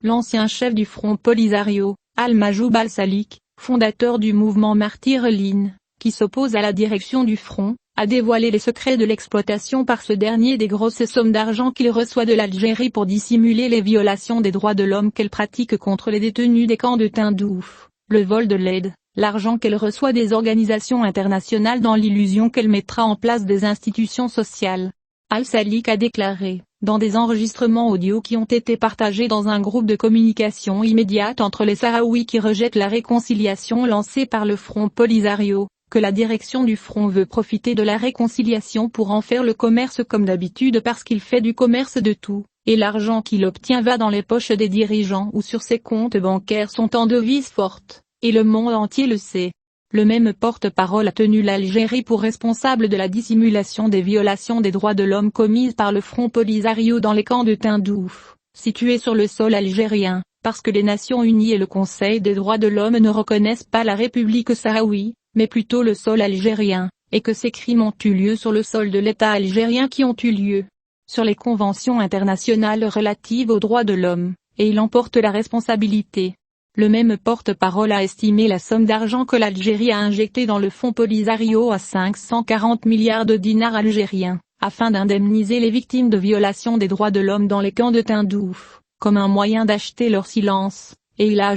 l'ancien chef du Front Polisario, Al-Majoub al-Salik, fondateur du mouvement Martyr-Line, qui s'oppose à la direction du front, a dévoilé les secrets de l'exploitation par ce dernier des grosses sommes d'argent qu'il reçoit de l'Algérie pour dissimuler les violations des droits de l'homme qu'elle pratique contre les détenus des camps de Tindouf, le vol de l'aide, l'argent qu'elle reçoit des organisations internationales dans l'illusion qu'elle mettra en place des institutions sociales. Al-Salik a déclaré, dans des enregistrements audio qui ont été partagés dans un groupe de communication immédiate entre les Sahraouis qui rejettent la réconciliation lancée par le Front Polisario, que la direction du front veut profiter de la réconciliation pour en faire le commerce comme d'habitude parce qu'il fait du commerce de tout, et l'argent qu'il obtient va dans les poches des dirigeants ou sur ses comptes bancaires sont en devises fortes, et le monde entier le sait. Le même porte-parole a tenu l'Algérie pour responsable de la dissimulation des violations des droits de l'homme commises par le Front Polisario dans les camps de Tindouf, situés sur le sol algérien, parce que les Nations Unies et le Conseil des droits de l'homme ne reconnaissent pas la République sahraoui, mais plutôt le sol algérien, et que ces crimes ont eu lieu sur le sol de l'État algérien qui ont eu lieu sur les conventions internationales relatives aux droits de l'homme, et il en porte la responsabilité. Le même porte-parole a estimé la somme d'argent que l'Algérie a injectée dans le Fonds Polisario à 540 milliards de dinars algériens, afin d'indemniser les victimes de violations des droits de l'homme dans les camps de Tindouf, comme un moyen d'acheter leur silence, et il a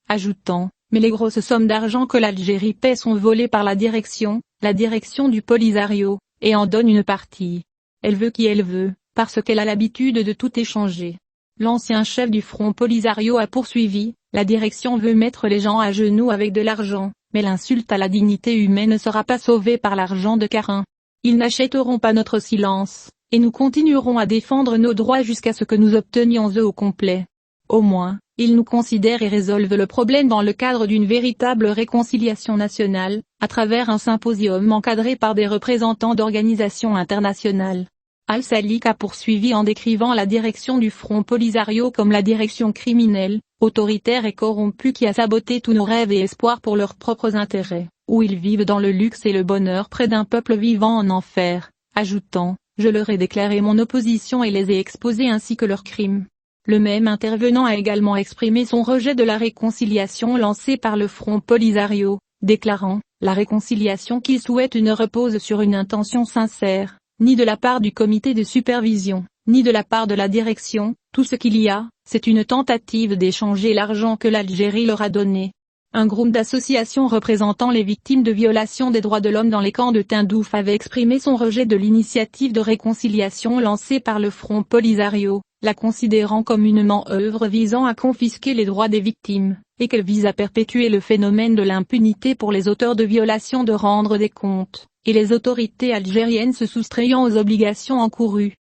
ajoutant, mais les grosses sommes d'argent que l'Algérie paie sont volées par la direction du Polisario, et en donne une partie. Elle veut qui elle veut, parce qu'elle a l'habitude de tout échanger. L'ancien chef du Front Polisario a poursuivi, la direction veut mettre les gens à genoux avec de l'argent, mais l'insulte à la dignité humaine ne sera pas sauvée par l'argent de Carin. Ils n'achèteront pas notre silence, et nous continuerons à défendre nos droits jusqu'à ce que nous obtenions eux au complet. Au moins, ils nous considèrent et résolvent le problème dans le cadre d'une véritable réconciliation nationale, à travers un symposium encadré par des représentants d'organisations internationales. Al-Salik a poursuivi en décrivant la direction du Front Polisario comme la direction criminelle, autoritaire et corrompue qui a saboté tous nos rêves et espoirs pour leurs propres intérêts, où ils vivent dans le luxe et le bonheur près d'un peuple vivant en enfer, ajoutant, je leur ai déclaré mon opposition et les ai exposés ainsi que leurs crimes. Le même intervenant a également exprimé son rejet de la réconciliation lancée par le Front Polisario, déclarant, la réconciliation qu'il souhaite ne repose sur une intention sincère, ni de la part du comité de supervision, ni de la part de la direction, tout ce qu'il y a, c'est une tentative d'échanger l'argent que l'Algérie leur a donné. Un groupe d'associations représentant les victimes de violations des droits de l'homme dans les camps de Tindouf avait exprimé son rejet de l'initiative de réconciliation lancée par le Front Polisario, la considérant comme une œuvre visant à confisquer les droits des victimes, et qu'elle vise à perpétuer le phénomène de l'impunité pour les auteurs de violations de rendre des comptes, et les autorités algériennes se soustrayant aux obligations encourues.